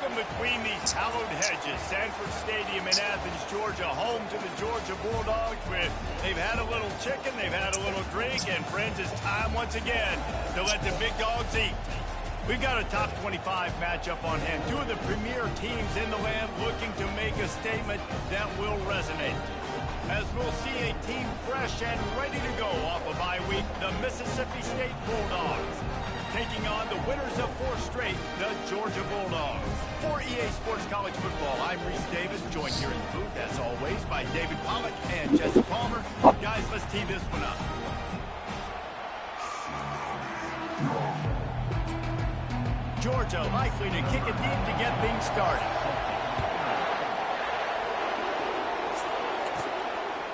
Welcome between these hallowed hedges. Sanford Stadium in Athens, Georgia, home to the Georgia Bulldogs. They've had a little chicken, they've had a little drink, and friends, it's time once again to let the big dogs eat. We've got a top 25 matchup on hand. Two of the premier teams in the land looking to make a statement that will resonate. As we'll see a team fresh and ready to go off a bye week, the Mississippi State Bulldogs taking on the winners of 4 straight, the Georgia Bulldogs. For EA Sports College Football, I'm Reese Davis, joined here in the booth, as always, by David Pollack and Jesse Palmer. Guys, let's tee this one up. Georgia likely to kick it deep to get things started.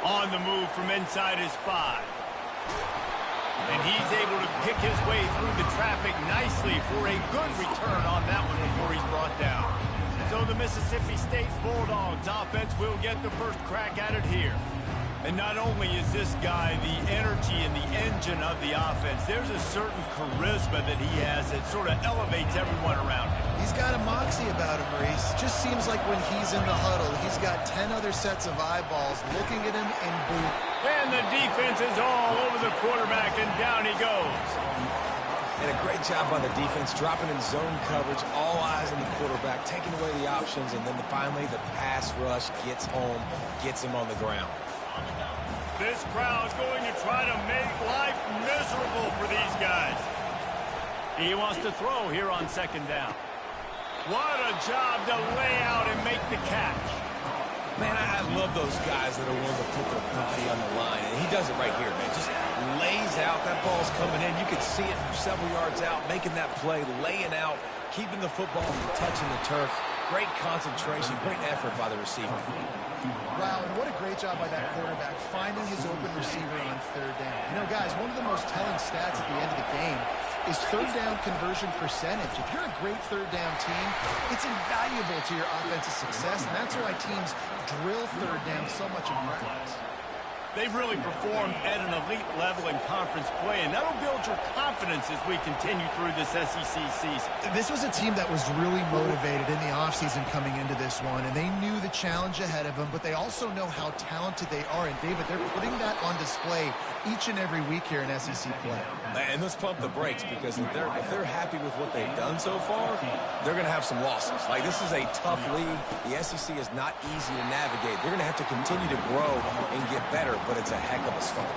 On the move from inside his 5. And he's able to pick his way through the traffic nicely for a good return on that one before he's brought down. So the Mississippi State Bulldogs offense will get the first crack at it here. And not only is this guy the energy and the engine of the offense, there's a certain charisma that he has that sort of elevates everyone around him. He's got a moxie about him, Reese. Just seems like when he's in the huddle, he's got 10 other sets of eyeballs looking at him and boom. And the defense is all over the quarterback, and down he goes. And a great job by the defense, dropping in zone coverage, all eyes on the quarterback, taking away the options, and then finally the pass rush gets home, gets him on the ground. This crowd's going to try to make life miserable for these guys. He wants to throw here on second down. What a job to lay out and make the catch. Man, I love those guys that are willing to put their body on the line. And he does it right here, man. Just lays out. That ball's coming in. You can see it from several yards out, making that play, laying out, keeping the football from touching the turf. Great concentration, great effort by the receiver. Wow, and what a great job by that quarterback, finding his open receiver on third down. You know, guys, one of the most telling stats at the end of the game is third down conversion percentage. If you're a great third down team, it's invaluable to your offensive success, and that's why teams drill third down so much in practice. They've really performed at an elite level in conference play, and that'll build your confidence as we continue through this SEC season. This was a team that was really motivated in the offseason coming into this one, and they knew the challenge ahead of them, but they also know how talented they are. And, David, they're putting that on display each and every week here in SEC play. And let's pump the brakes, because if they're happy with what they've done so far, they're going to have some losses. Like, this is a tough league. The SEC is not easy to navigate. They're going to have to continue to grow and get better, but it's a heck of a start.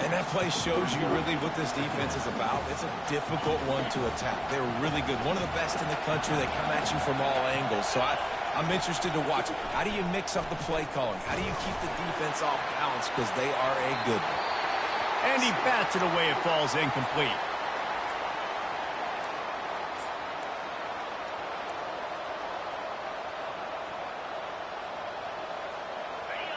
And that play shows you really what this defense is about. It's a difficult one to attack. They're really good. One of the best in the country. They come at you from all angles. So I'm interested to watch. How do you mix up the play calling? How do you keep the defense off balance? Because they are a good one. And he bats it away. It falls incomplete.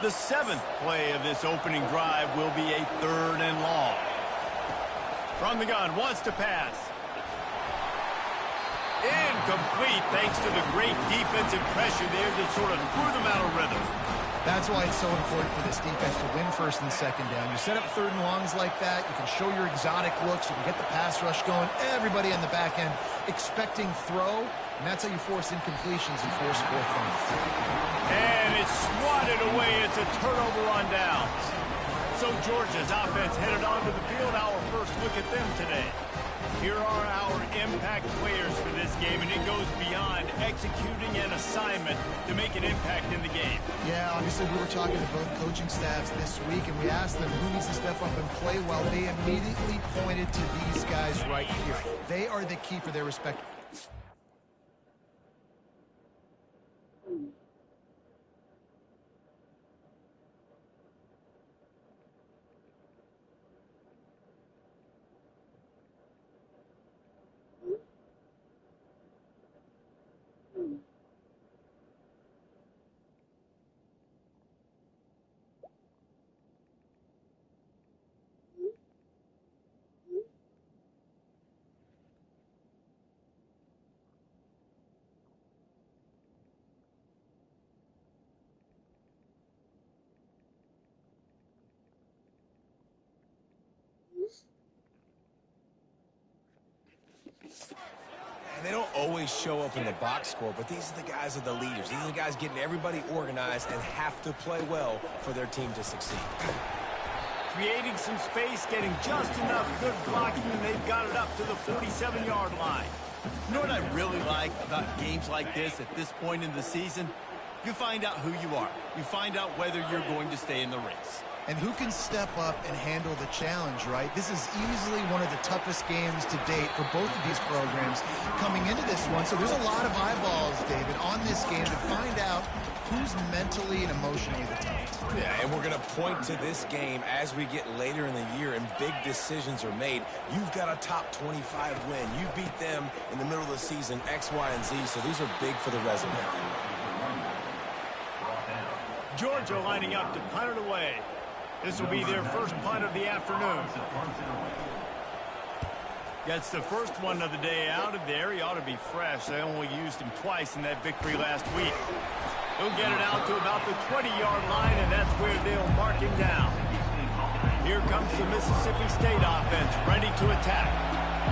The 7th play of this opening drive will be a 3rd and long. From the gun, wants to pass. Incomplete, thanks to the great defensive pressure there that sort of threw them out of rhythm. That's why it's so important for this defense to win first and second down. You set up 3rd and longs like that, you can show your exotic looks, you can get the pass rush going, everybody on the back end expecting throw, and that's how you force incompletions and force 4th downs. And it's swatted away. It's a turnover on downs. So Georgia's offense headed onto the field. Our first look at them today. Here are our impact players for this game, and it goes beyond executing an assignment to make an impact in the game. Yeah, obviously we were talking to both coaching staffs this week, and we asked them who needs to step up and play well. They immediately pointed to these guys right here. They are the key for their respective. they don't always show up in the box score, but these are the guys that are the leaders. These are the guys getting everybody organized and have to play well for their team to succeed. Creating some space, getting just enough good blocking, and they've got it up to the 47-yard line. You know what I really like about games like this at this point in the season? You find out who you are. You find out whether you're going to stay in the race. And who can step up and handle the challenge, right? This is easily one of the toughest games to date for both of these programs coming into this one. So there's a lot of eyeballs, David, on this game to find out who's mentally and emotionally the toughest. Yeah, and we're going to point to this game as we get later in the year and big decisions are made. You've got a top 25 win. You beat them in the middle of the season, X, Y, and Z, so these are big for the resume. Georgia lining up to punt it away. This will be their first punt of the afternoon. Gets the first one of the day out of there. He ought to be fresh. They only used him twice in that victory last week. He'll get it out to about the 20-yard line, and that's where they'll mark him down. Here comes the Mississippi State offense, ready to attack.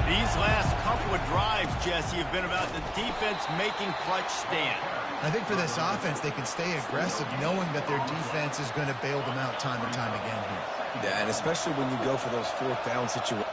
These last couple of drives, Jesse, have been about the defense making clutch stand. I think for this offense, they can stay aggressive knowing that their defense is going to bail them out time and time again here. Yeah, and especially when you go for those fourth down situations.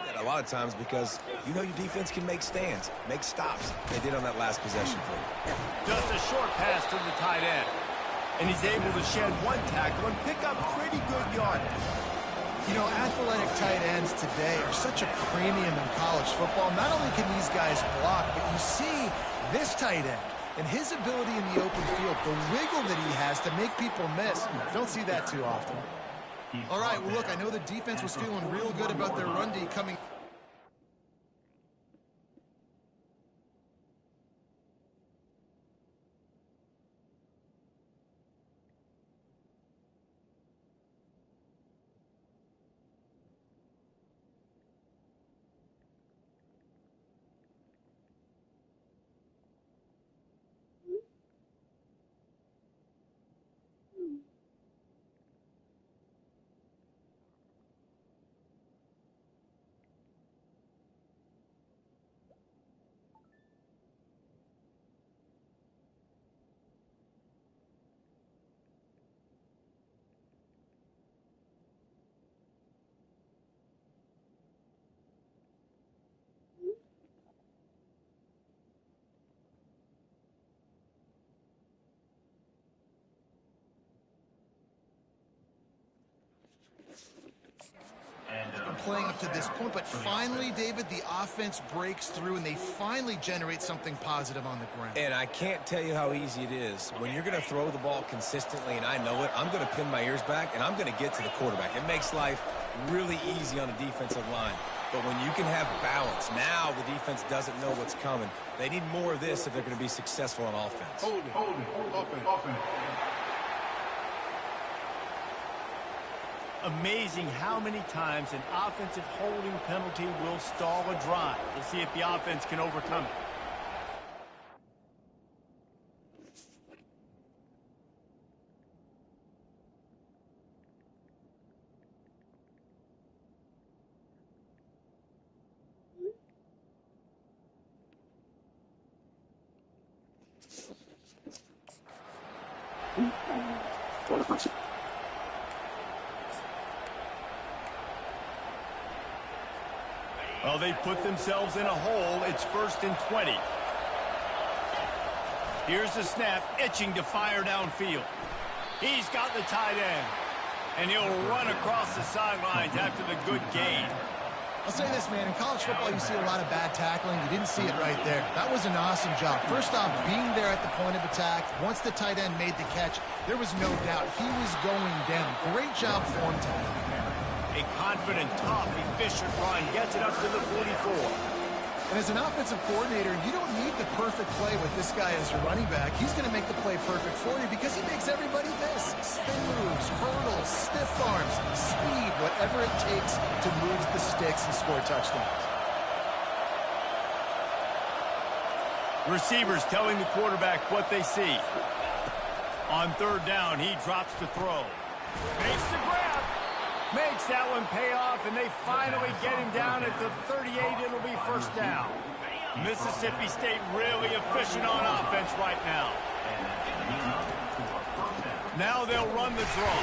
And a lot of times because you know your defense can make stands, make stops. They did on that last possession for you. Just a short pass to the tight end. And he's able to shed one tackle and pick up pretty good yardage. You know, athletic tight ends today are such a premium in college football. Not only can these guys block, but you see this tight end and his ability in the open field, the wiggle that he has to make people miss. Don't see that too often. All right, well, look, I know the defense was feeling real good about their run D coming. Playing up to this point, but finally, David, the offense breaks through and they finally generate something positive on the ground. And I can't tell you how easy it is. When you're going to throw the ball consistently, and I know it, I'm going to pin my ears back, and I'm going to get to the quarterback. It makes life really easy on the defensive line. But when you can have balance, now the defense doesn't know what's coming. They need more of this if they're going to be successful on offense. Hold it. Offense. Amazing how many times an offensive holding penalty will stall a drive. We'll see if the offense can overcome it. Well, they've put themselves in a hole. It's 1st and 20. Here's the snap, itching to fire downfield. He's got the tight end, and he'll run across the sidelines after the good gain. I'll say this, man. In college football, you see a lot of bad tackling. You didn't see it right there. That was an awesome job. First off, being there at the point of attack. Once the tight end made the catch, there was no doubt he was going down. Great job form tackling. A confident, tough, efficient run gets it up to the 44. And as an offensive coordinator, you don't need the perfect play with this guy as your running back. He's going to make the play perfect for you because he makes everybody miss. Spin moves, hurdles, stiff arms, speed, whatever it takes to move the sticks and score touchdowns. Receivers telling the quarterback what they see. On 3rd down, he drops to throw. Makes the grab. Makes that one pay off, and they finally get him down at the 38. It'll be 1st down. Mississippi State really efficient on offense right now. Now they'll run the draw.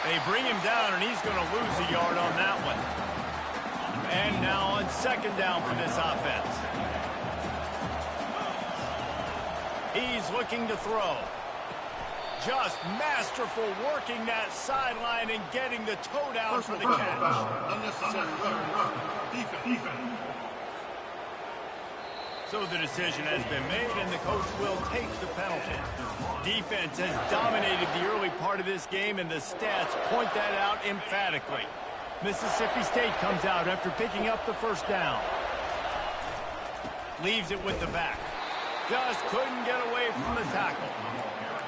They bring him down, and he's going to lose a yard on that one. And now on 2nd down for this offense. He's looking to throw. Just masterful working that sideline and getting the toe down for the catch. Defense. So the decision has been made, and the coach will take the penalty. Defense has dominated the early part of this game, and the stats point that out emphatically. Mississippi State comes out after picking up the 1st down. Leaves it with the back. Just couldn't get away from the tackle.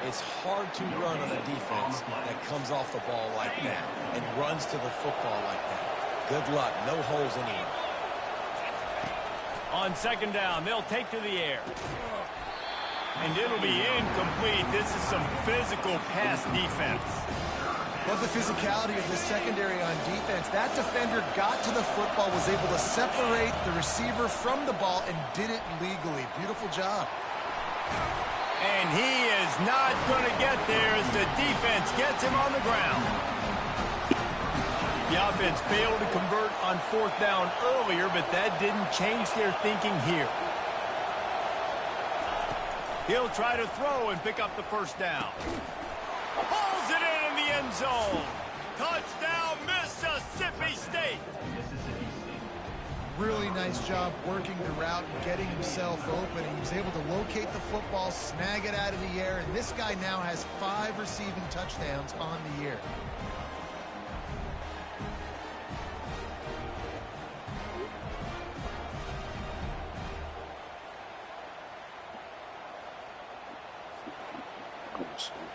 It's hard to run on a defense that comes off the ball like that and runs to the football like that. Good luck. No holes anywhere. On 2nd down, they'll take to the air. And it'll be incomplete. This is some physical pass defense. Love the physicality of the secondary on defense. That defender got to the football, was able to separate the receiver from the ball, and did it legally. Beautiful job. And he is not going to get there as the defense gets him on the ground. The offense failed to convert on 4th down earlier, but that didn't change their thinking here. He'll try to throw and pick up the 1st down. Hauls it in the end zone. Touchdown, Mississippi State. Really nice job working the route and getting himself open. He was able to locate the football, snag it out of the air, and this guy now has 5 receiving touchdowns on the year.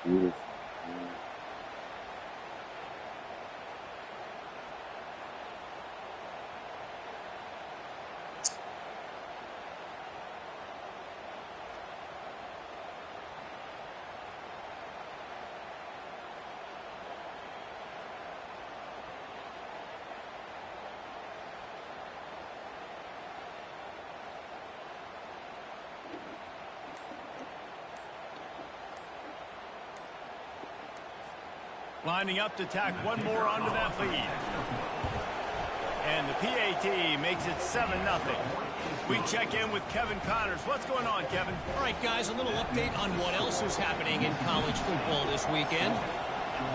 Beautiful. Lining up to tack one more onto that lead. And the PAT makes it 7-0. We check in with Kevin Connors. What's going on, Kevin? All right, guys, a little update on what else is happening in college football this weekend.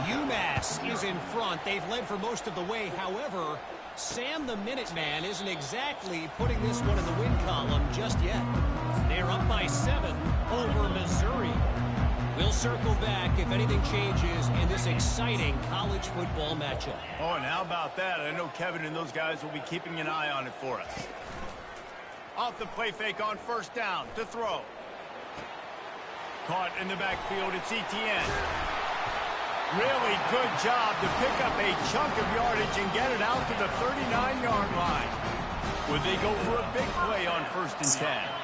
UMass is in front. They've led for most of the way. However, Sam the Minuteman isn't exactly putting this one in the win column just yet. They're up by 7 over Missouri. We'll see. circle back if anything changes in this exciting college football matchup. Oh, and how about that? I know Kevin and those guys will be keeping an eye on it for us. Off the play fake on first down to throw. Caught in the backfield, it's ETN. Really good job to pick up a chunk of yardage and get it out to the 39-yard line. Would they go for a big play on 1st and 10?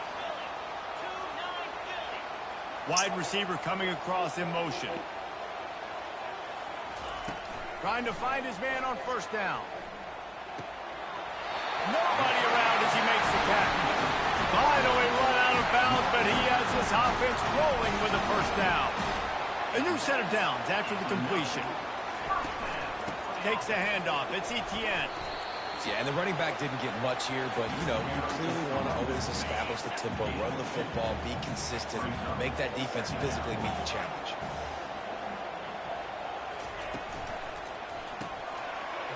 Wide receiver coming across in motion. Trying to find his man on 1st down. Nobody around as he makes the catch. Finally run out of bounds, but he has this offense rolling with a 1st down. A new set of downs after the completion. Takes a handoff. It's ETN. Yeah, and the running back didn't get much here, but, you know, you clearly want to always establish the tempo, run the football, be consistent, make that defense physically meet the challenge.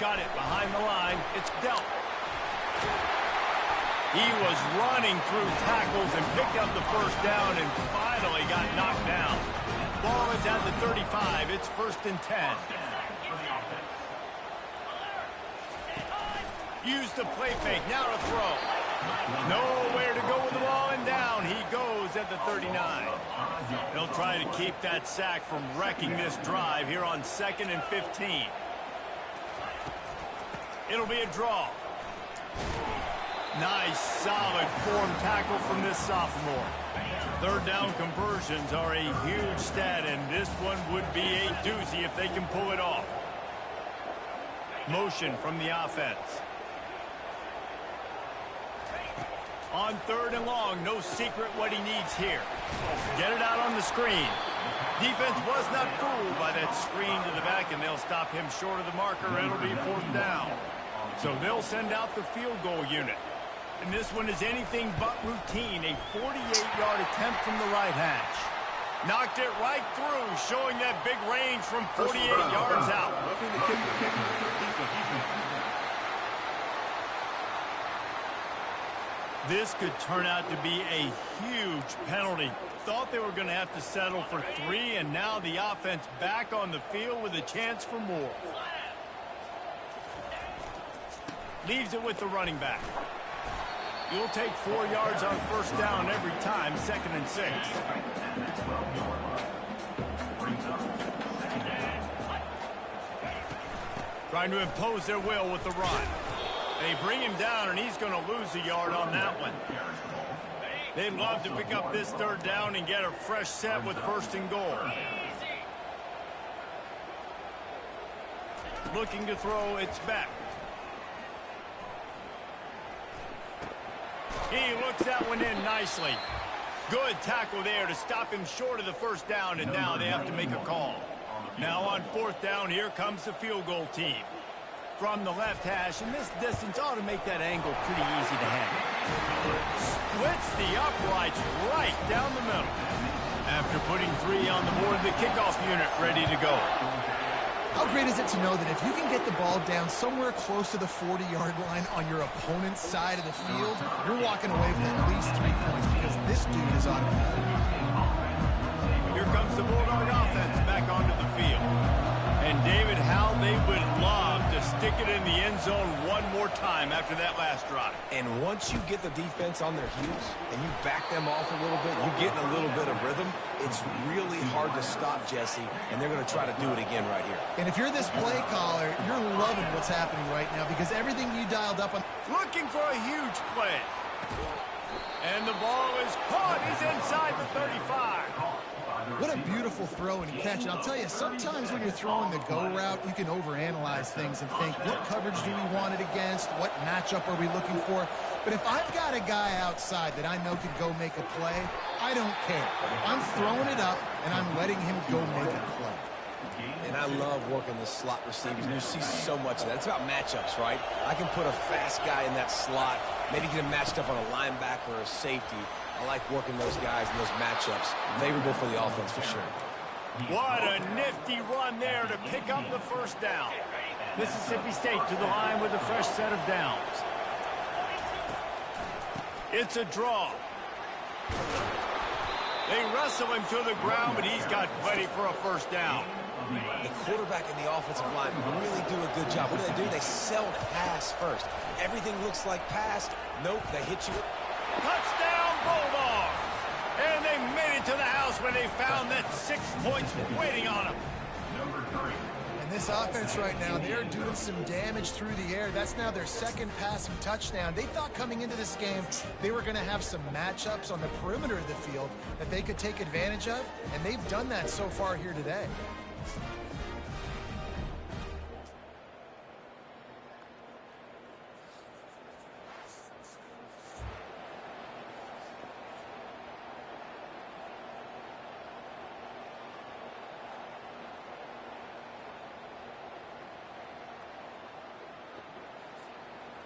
Got it behind the line. It's dealt. He was running through tackles and picked up the 1st down and finally got knocked down. Ball is at the 35. It's 1st and 10. Use the play fake. Now to throw. Nowhere to go with the ball, and down he goes at the 39. They'll try to keep that sack from wrecking this drive here on 2nd and 15. It'll be a draw. Nice, solid form tackle from this sophomore. 3rd down conversions are a huge stat, and this one would be a doozy if they can pull it off. Motion from the offense. On 3rd and long, no secret what he needs here. Get it out on the screen. Defense was not fooled by that screen to the back, and they'll stop him short of the marker. It'll be 4th down. So they'll send out the field goal unit. And this one is anything but routine. A 48-yard attempt from the right hash. Knocked it right through, showing that big range from 48 yards out. This could turn out to be a huge penalty. Thought they were going to have to settle for 3, and now the offense back on the field with a chance for more. Leaves it with the running back. You'll take 4 yards on 1st down every time, 2nd and 6. Trying to impose their will with the run. They bring him down, and he's going to lose a yard on that one. They'd love to pick up this 3rd down and get a fresh set with 1st and goal. Looking to throw, it's back. He looks that one in nicely. Good tackle there to stop him short of the 1st down, and now they have to make a call. Now on 4th down, here comes the field goal team. From the left hash, and this distance ought to make that angle pretty easy to handle. Splits the uprights right down the middle. After putting 3 on the board, the kickoff unit ready to go. How great is it to know that if you can get the ball down somewhere close to the 40-yard line on your opponent's side of the field, you're walking away with at least 3 points because this dude is automatic. Here comes the Bulldog offense back onto the field. And David, how they would love to stick it in the end zone one more time after that last drive. And once you get the defense on their heels and you back them off a little bit, you get in a little bit of rhythm, it's really hard to stop Jesse, and they're going to try to do it again right here. And if you're this play caller, you're loving what's happening right now because everything you dialed up on... Looking for a huge play. And the ball is caught. He's inside the 35. What a beautiful throw and catch. And I'll tell you, sometimes when you're throwing the go route, you can overanalyze things and think, what coverage do we want it against? What matchup are we looking for? But if I've got a guy outside that I know could go make a play, I don't care. I'm throwing it up, and I'm letting him go make a play. And I love working the slot receivers. You see so much of that. It's about matchups, right? I can put a fast guy in that slot, maybe get him matched up on a linebacker or a safety. I like working those guys in those matchups. Favorable for the offense for sure. What a nifty run there to pick up the 1st down. Mississippi State to the line with a fresh set of downs. It's a draw. They wrestle him to the ground, but he's got plenty for a first down. The quarterback and the offensive line really do a good job. What do? They sell pass first. Everything looks like pass. Nope, they hit you. Touchdown, Bulldogs! And they made it to the house when they found that 6 points waiting on them. Number 3. And this offense right now, they are doing some damage through the air. That's now their second passing touchdown. They thought coming into this game they were going to have some matchups on the perimeter of the field that they could take advantage of, and they've done that so far here today.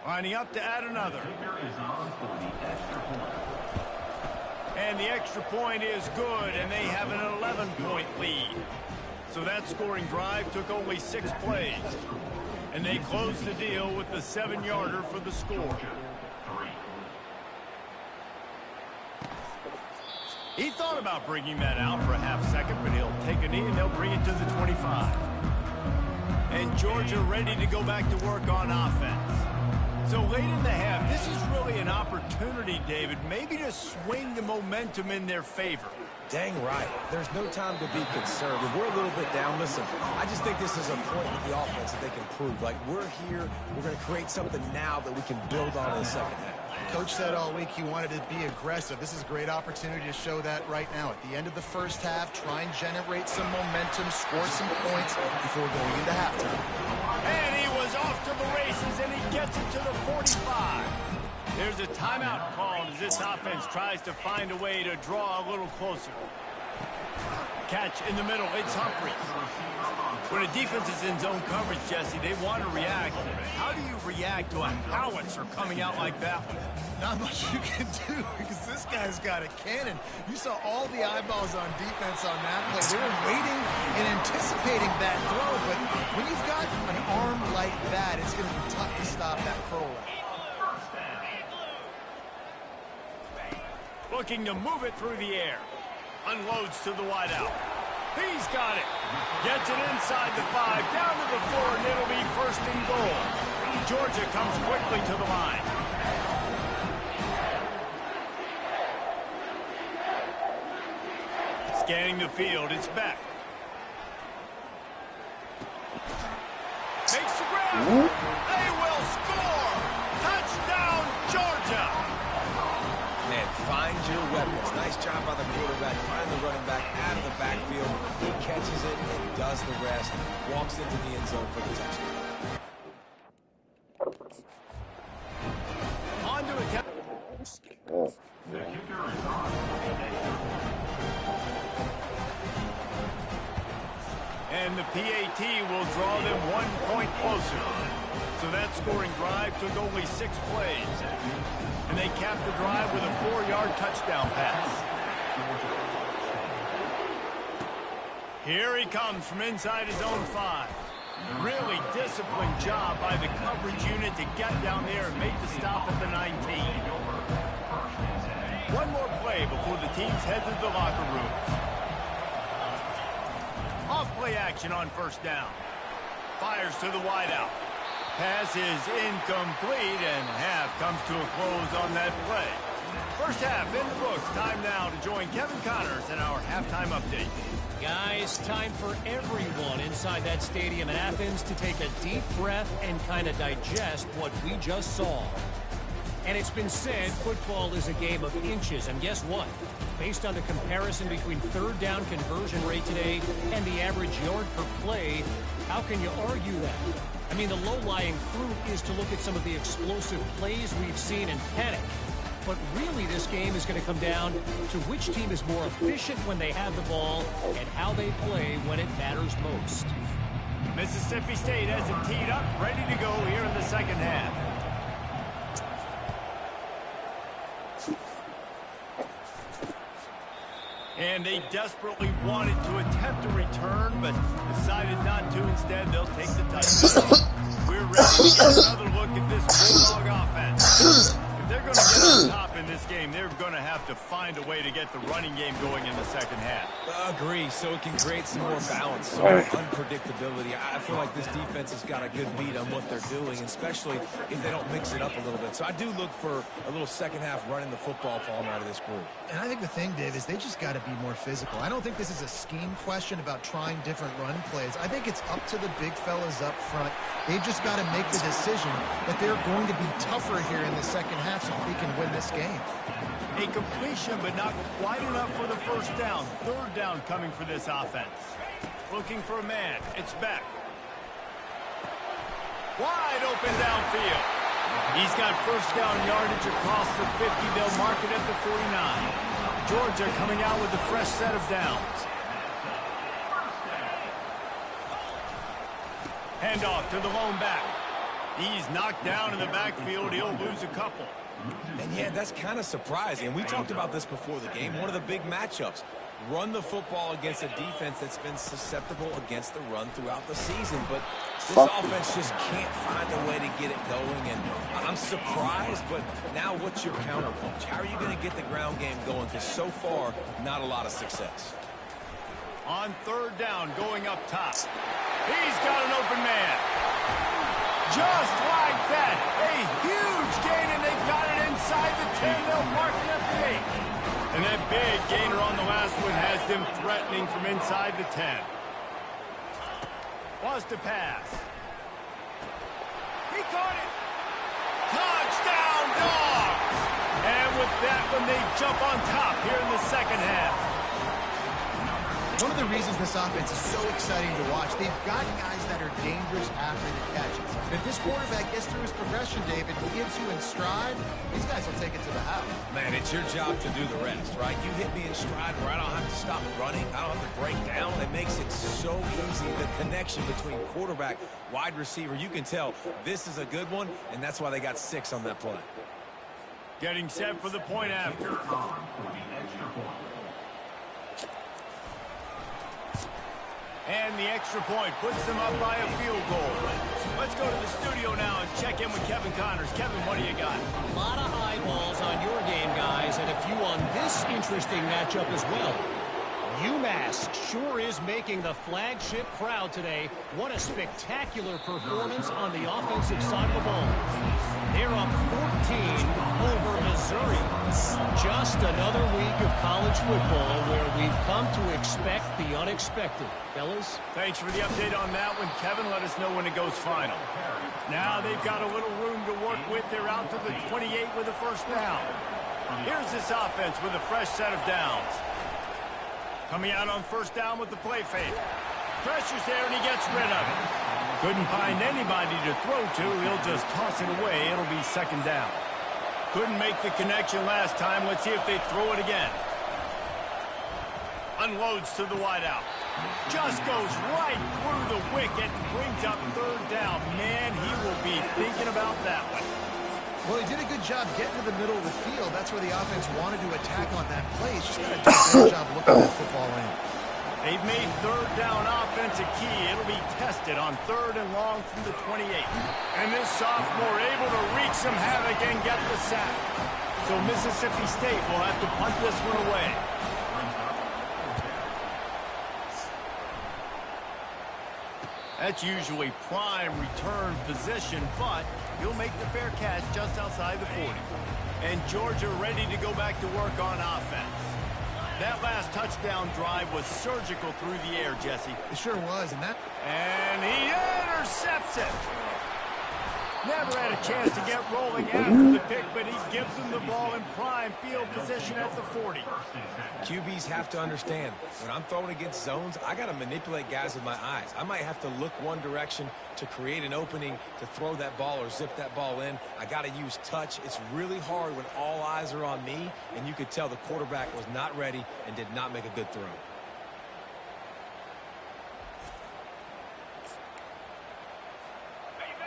Lining up to add another. And the extra point is good, and they have an 11-point lead. So that scoring drive took only 6 plays. And they closed the deal with the 7-yarder for the score. He thought about bringing that out for a half second, but he'll take a knee and they'll bring it to the 25. And Georgia ready to go back to work on offense. So late in the half, this is really an opportunity, David, maybe to swing the momentum in their favor. Dang right. There's no time to be conservative. We're a little bit down. Listen, I just think this is a point with the offense that they can prove. Like, we're here, we're going to create something now that we can build on in the second half. Coach said all week he wanted to be aggressive. This is a great opportunity to show that right now. At the end of the first half, try and generate some momentum, score some points before going into halftime. And he was off to the races, and he gets it to the 45. There's a timeout called as this offense tries to find a way to draw a little closer. Catch in the middle. It's Humphries. When a defense is in zone coverage, Jesse, they want to react. How do you react to a howitzer coming out like that one? Not much you can do because this guy's got a cannon. You saw all the eyeballs on defense on that play. They were waiting and anticipating that throw, but when you've got an arm like that, it's going to be tough to stop that curl route. Looking to move it through the air. Unloads to the wideout. He's got it. Gets it inside the 5, down to the 4, and it'll be first and goal. Georgia comes quickly to the line. Scanning the field, it's Beck. Makes the grab. They will score. Touchdown, Georgia. Man, find your weapons. Nice job by the quarterback. Find the running back out of the backfield. He catches it and does the rest. Walks into the end zone for the touchdown. On to attempt. The kicker is on. And the PAT will draw them 1 point closer. So that scoring drive took only 6 plays. And they capped the drive with a 4-yard touchdown pass. Here he comes from inside his own 5. Really disciplined job by the coverage unit to get down there and make the stop at the 19. One more play before the teams head to the locker rooms. Off-play action on first down. Fires to the wideout. Pass is incomplete, and half comes to a close on that play. First half in the books. Time now to join Kevin Connors in our halftime update. Guys, time for everyone inside that stadium in Athens to take a deep breath and kind of digest what we just saw. And it's been said football is a game of inches, and guess what? Based on the comparison between third down conversion rate today and the average yard per play, how can you argue that? I mean, the low-lying fruit is to look at some of the explosive plays we've seen and panic. But really, this game is going to come down to which team is more efficient when they have the ball and how they play when it matters most. Mississippi State has it teed up, ready to go here in the second half. And they desperately wanted to attempt a return, but decided not to. Instead, they'll take the touchdown. We're ready to get another look at this Bulldog offense. If they're going to get on top in this game, they're going to have to find a way to get the running game going in the second half. Agree, so it can create some more balance, some more unpredictability. I feel like this defense has got a good beat on what they're doing, especially if they don't mix it up a little bit. So I do look for a little second half running the football palm out of this group. And I think the thing, Dave, is they just got to be more physical. I don't think this is a scheme question about trying different run plays. I think it's up to the big fellas up front. They've just got to make the decision that they're going to be tougher here in the second half so that they can win this game. A completion, but not quite enough for the first down. Third down coming for this offense. Looking for a man. It's Beck. Wide open downfield. He's got first down yardage across the 50. They'll mark it at the 49. Georgia coming out with a fresh set of downs. Handoff to the lone back. He's knocked down in the backfield. He'll lose a couple. And yeah, that's kind of surprising. We talked about this before the game. One of the big matchups. Run the football against a defense that's been susceptible against the run throughout the season. But this offense just can't find a way to get it going. And I'm surprised, but now what's your counterpunch? How are you going to get the ground game going? Because so far, not a lot of success. On third down, going up top. He's got an open man. Just like that. A huge gain, and they've got it inside the 10. They'll mark it at the 8. And that big gainer on the last one has them threatening from inside the 10. Was to pass. He caught it. Touchdown, Dogs! And with that one, they jump on top here in the second half. One of the reasons this offense is so exciting to watch, they've got guys that are dangerous after the catch. And if this quarterback gets through his progression, David, he gets you in stride, these guys will take it to the house. Man, it's your job to do the rest, right? You hit me in stride where I don't have to stop running. I don't have to break down. It makes it so easy. The connection between quarterback, wide receiver, you can tell this is a good one, and that's why they got 6 on that play. Getting set for the point after. And the extra point puts them up by a field goal. Let's go to the studio now and check in with Kevin Connors. Kevin, what do you got? A lot of eyeballs on your game, guys, and a few on this interesting matchup as well. UMass sure is making the flagship proud today. What a spectacular performance on the offensive side of the ball. They're up 14 over Missouri. Just another week of college football where we've come to expect the unexpected. Fellas? Thanks for the update on that one, Kevin. Let us know when it goes final. Now they've got a little room to work with. They're out to the 28 with a first down. Here's this offense with a fresh set of downs. Coming out on first down with the play fake. Pressure's there, and he gets rid of it. Couldn't find anybody to throw to. He'll just toss it away. It'll be second down. Couldn't make the connection last time. Let's see if they throw it again. Unloads to the wideout. Just goes right through the wicket. Brings up third down. Man, he will be thinking about that one. Well, he did a good job getting to the middle of the field. That's where the offense wanted to attack on that play. He's just got to do a good job looking at that football in. They've made third down offense a key. It'll be tested on third and long from the 28. And this sophomore able to wreak some havoc and get the sack. So Mississippi State will have to punt this one away. That's usually prime return position, but he'll make the fair catch just outside the 40. And Georgia ready to go back to work on offense. That last touchdown drive was surgical through the air, Jesse. It sure was, and he intercepts it. Never had a chance to get rolling after the pick, but he gives him the ball in prime field position at the 40. QBs have to understand, when I'm throwing against zones, I got to manipulate guys with my eyes. I might have to look one direction to create an opening to throw that ball or zip that ball in. I got to use touch. It's really hard when all eyes are on me, and you could tell the quarterback was not ready and did not make a good throw.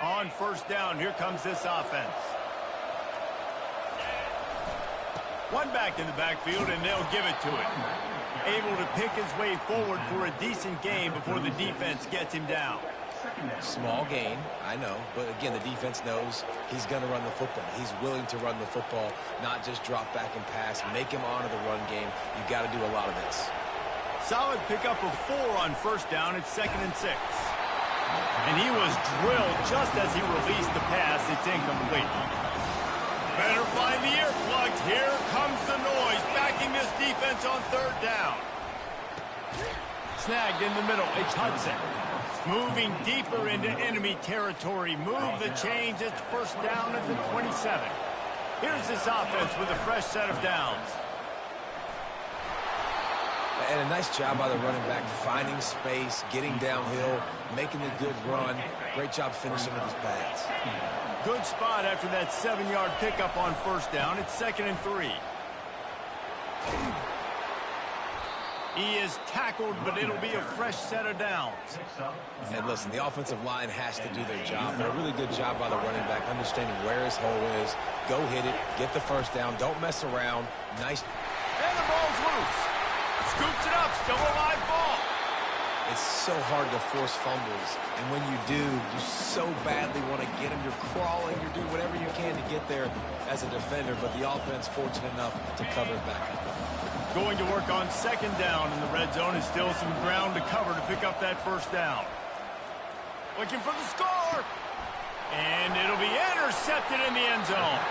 On first down, here comes this offense. One back in the backfield, and they'll give it to him. Able to pick his way forward for a decent game before the defense gets him down. Small gain, I know. But again, the defense knows he's going to run the football. He's willing to run the football, not just drop back and pass, make him honor the run game. You've got to do a lot of this. Solid pickup of 4 on first down. It's 2nd and 6. And he was drilled just as he released the pass. It's incomplete. Better find the earplugs. Here comes the noise, backing this defense on 3rd down. Snagged in the middle. It's Hudson. Moving deeper into enemy territory. Move the chains. It's 1st down at the 27. Here's this offense with a fresh set of downs. And a nice job by the running back, finding space, getting downhill, making a good run. Great job finishing with his pads. Good spot after that 7-yard pickup on 1st down. It's 2nd and 3. He is tackled, but it'll be a fresh set of downs. And listen, the offensive line has to do their job, but a really good job by the running back, understanding where his hole is. Go hit it, get the 1st down, don't mess around. Nice. And the ball's loose. Scoops it up, still a live ball. It's so hard to force fumbles, and when you do, you so badly want to get them. You're crawling, you're doing whatever you can to get there as a defender, but the offense fortunate enough to cover it back up. Going to work on 2nd down in the red zone. Is still some ground to cover to pick up that 1st down. Looking for the score. And it'll be intercepted in the end zone.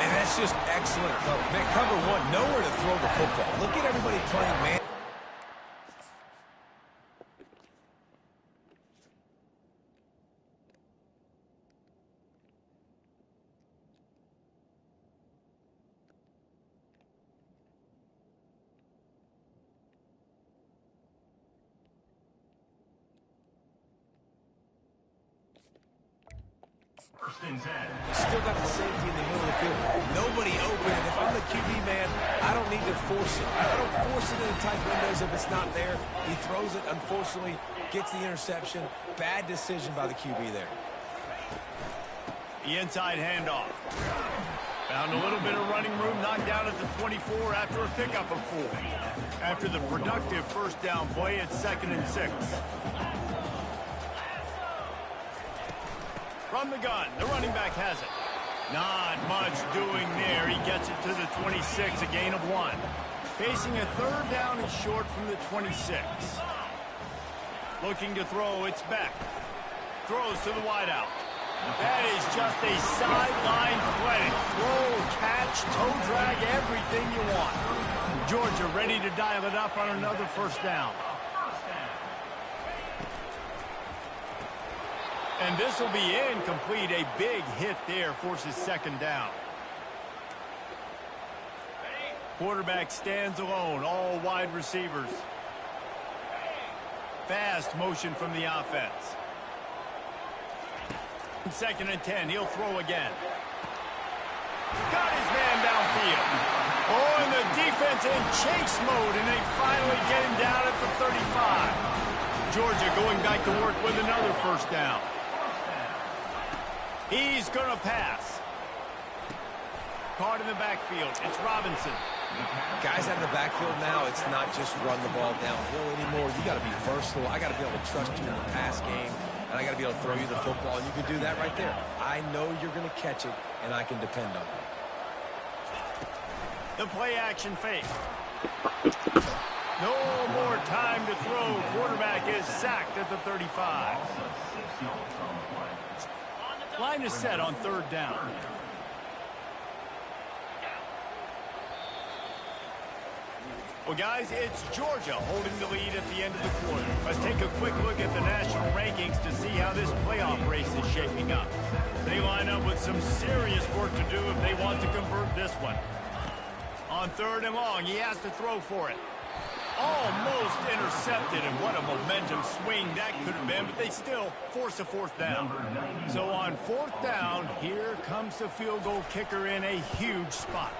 And that's just excellent cover. Man, cover 1, nowhere to throw the football. Look at everybody playing man. Still got the safety in the middle of the field. Nobody open. And if I'm the QB man, I don't need to force it. I don't force it in tight windows if it's not there. He throws it, unfortunately, gets the interception. Bad decision by the QB there. The inside handoff. Found a little bit of running room, knocked down at the 24 after a pickup of 4. After the productive 1st down play, it's 2nd and 6. From the gun, the running back has it. Not much doing there. He gets it to the 26, a gain of 1. Facing a 3rd down and short from the 26. Looking to throw, it's Beck. Throws to the wideout. That is just a sideline play. Throw, catch, toe drag, everything you want. Georgia ready to dial it up on another 1st down. And this will be incomplete. A big hit there forces 2nd down. Quarterback stands alone, all wide receivers. Fast motion from the offense. 2nd and 10, he'll throw again. Got his man downfield. Oh, and the defense in chase mode, and they finally get him down at the 35. Georgia going back to work with another 1st down. He's going to pass. Caught in the backfield. It's Robinson. Guys out in the backfield now, it's not just run the ball downhill anymore. You got to be versatile. I got to be able to trust you in the pass game, and I got to be able to throw you the football, and you can do that right there. I know you're going to catch it, and I can depend on it. The play action fake. No more time to throw. Quarterback is sacked at the 35. Line is set on 3rd down. Well, guys, it's Georgia holding the lead at the end of the quarter. Let's take a quick look at the national rankings to see how this playoff race is shaping up. They line up with some serious work to do if they want to convert this one. On 3rd and long, he has to throw for it. Almost intercepted, and what a momentum swing that could have been, but they still force a 4th down. So on 4th down, here comes the field goal kicker in a huge spot.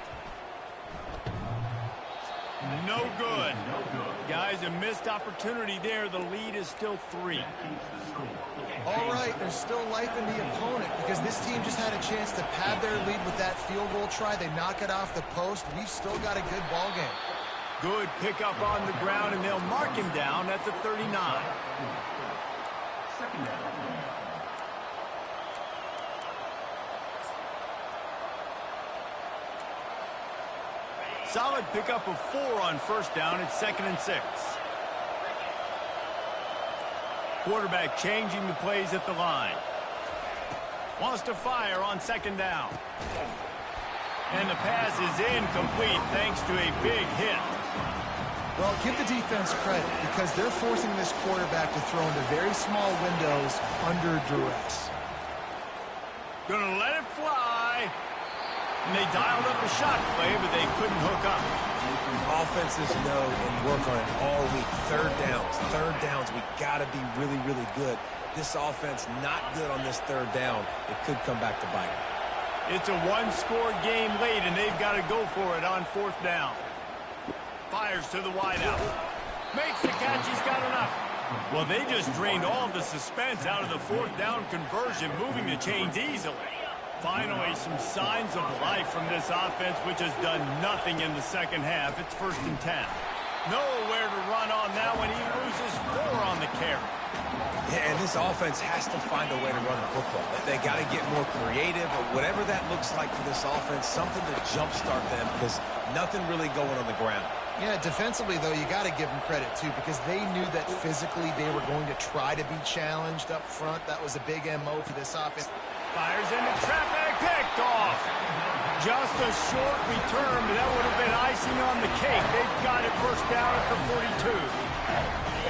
No good. Guys, a missed opportunity there. The lead is still 3. All right, there's still life in the opponent because this team just had a chance to pad their lead with that field goal try. They knock it off the post. We've still got a good ball game. Good pickup on the ground, and they'll mark him down at the 39. Second down. Solid pickup of 4 on first down. It's 2nd and 6. Quarterback changing the plays at the line. Wants to fire on 2nd down. And the pass is incomplete thanks to a big hit. Well, give the defense credit because they're forcing this quarterback to throw into very small windows under duress. Gonna let it fly. And they dialed up a shot play, but they couldn't hook up. Offenses know and work on it all week. Third downs. We got to be really, really good. This offense not good on this third down. It could come back to bite. It's a one-score game late, and they've got to go for it on 4th down. Fires to the wideout. Makes the catch. He's got enough. Well, they just drained all the suspense out of the 4th down conversion, moving the chains easily. Finally, some signs of life from this offense, which has done nothing in the second half. It's 1st and 10. Nowhere to run on that one. He loses 4 on the carry. Yeah, and this offense has to find a way to run the football. They got to get more creative, or whatever that looks like for this offense, something to jumpstart them because nothing really going on the ground. Yeah, defensively, though, you got to give them credit, too, because they knew that physically they were going to try to be challenged up front. That was a big MO for this offense. Fires into traffic, picked off. Just a short return, but that would have been icing on the cake. They've got it 1st down at the 42.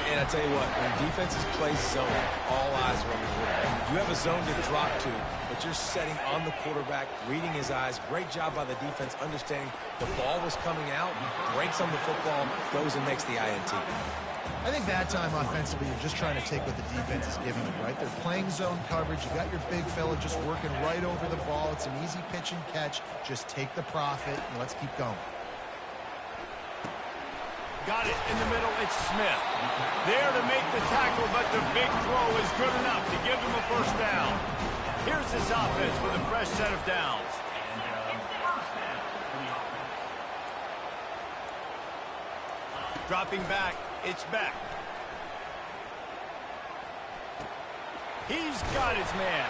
And I tell you what, when defenses play zone, all eyes are on the quarterback. You have a zone to drop to, but you're setting on the quarterback, reading his eyes. Great job by the defense, understanding the ball was coming out, breaks on the football, goes and makes the INT. I think that time offensively, you're just trying to take what the defense is giving them, right? They're playing zone coverage. You got your big fella just working right over the ball. It's an easy pitch and catch. Just take the profit and let's keep going. Got it in the middle. It's Smith. There to make the tackle, but the big throw is good enough to give them a 1st down. Here's this offense with a fresh set of downs. Dropping back. It's back. He's got his man.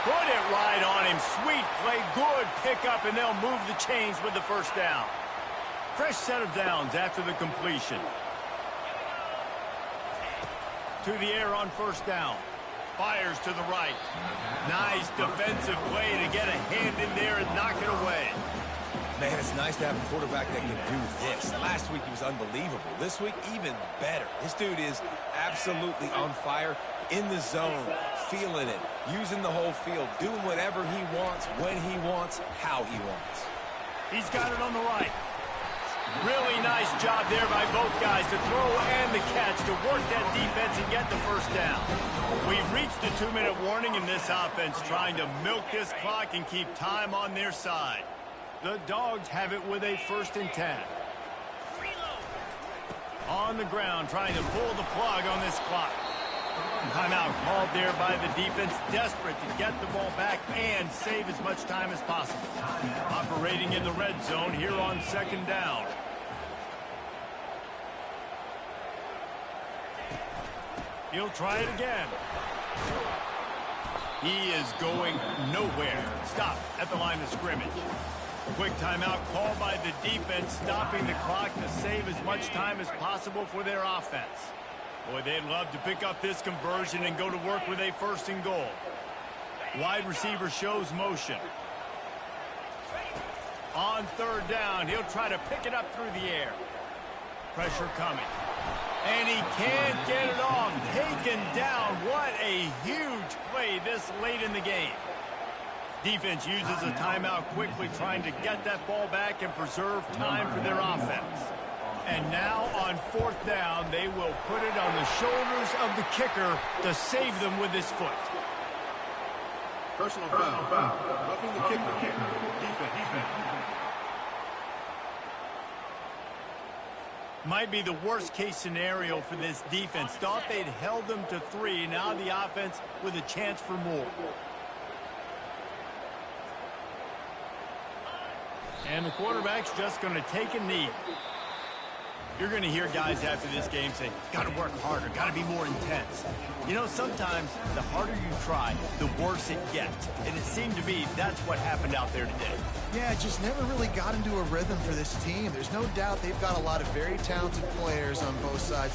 Put it right on him. Sweet play. Good pickup, and they'll move the chains with the 1st down. Fresh set of downs after the completion. To the air on 1st down. Fires to the right. Nice defensive play to get a hand in there and knock it away. Man, it's nice to have a quarterback that can do this. Last week he was unbelievable. This week, even better. This dude is absolutely on fire, in the zone, feeling it, using the whole field, doing whatever he wants, when he wants, how he wants. He's got it on the right. Really nice job there by both guys to throw and the catch to work that defense and get the 1st down. We've reached the 2-minute warning in this offense, trying to milk this clock and keep time on their side. The Dogs have it with a 1st and 10. On the ground, trying to pull the plug on this clock. Timeout called there by the defense, desperate to get the ball back and save as much time as possible. Operating in the red zone here on 2nd down. He'll try it again. He is going nowhere. Stop at the line of scrimmage. Quick timeout called by the defense, stopping the clock to save as much time as possible for their offense. Boy, they'd love to pick up this conversion and go to work with a 1st and goal. Wide receiver shows motion. On 3rd down, he'll try to pick it up through the air. Pressure coming. And he can't get it off. Taken down. What a huge play this late in the game. Defense uses a timeout quickly, trying to get that ball back and preserve time for their offense. And now on 4th down, they will put it on the shoulders of the kicker to save them with his foot. Personal foul. Roughing the kicker. Defense. Might be the worst-case scenario for this defense. Thought they'd held them to 3. Now the offense with a chance for more. And the quarterback's just going to take a knee. You're going to hear guys after this game say, got to work harder, got to be more intense. You know, sometimes the harder you try, the worse it gets. And it seemed to me that's what happened out there today. Yeah, it just never really got into a rhythm for this team. There's no doubt they've got a lot of very talented players on both sides.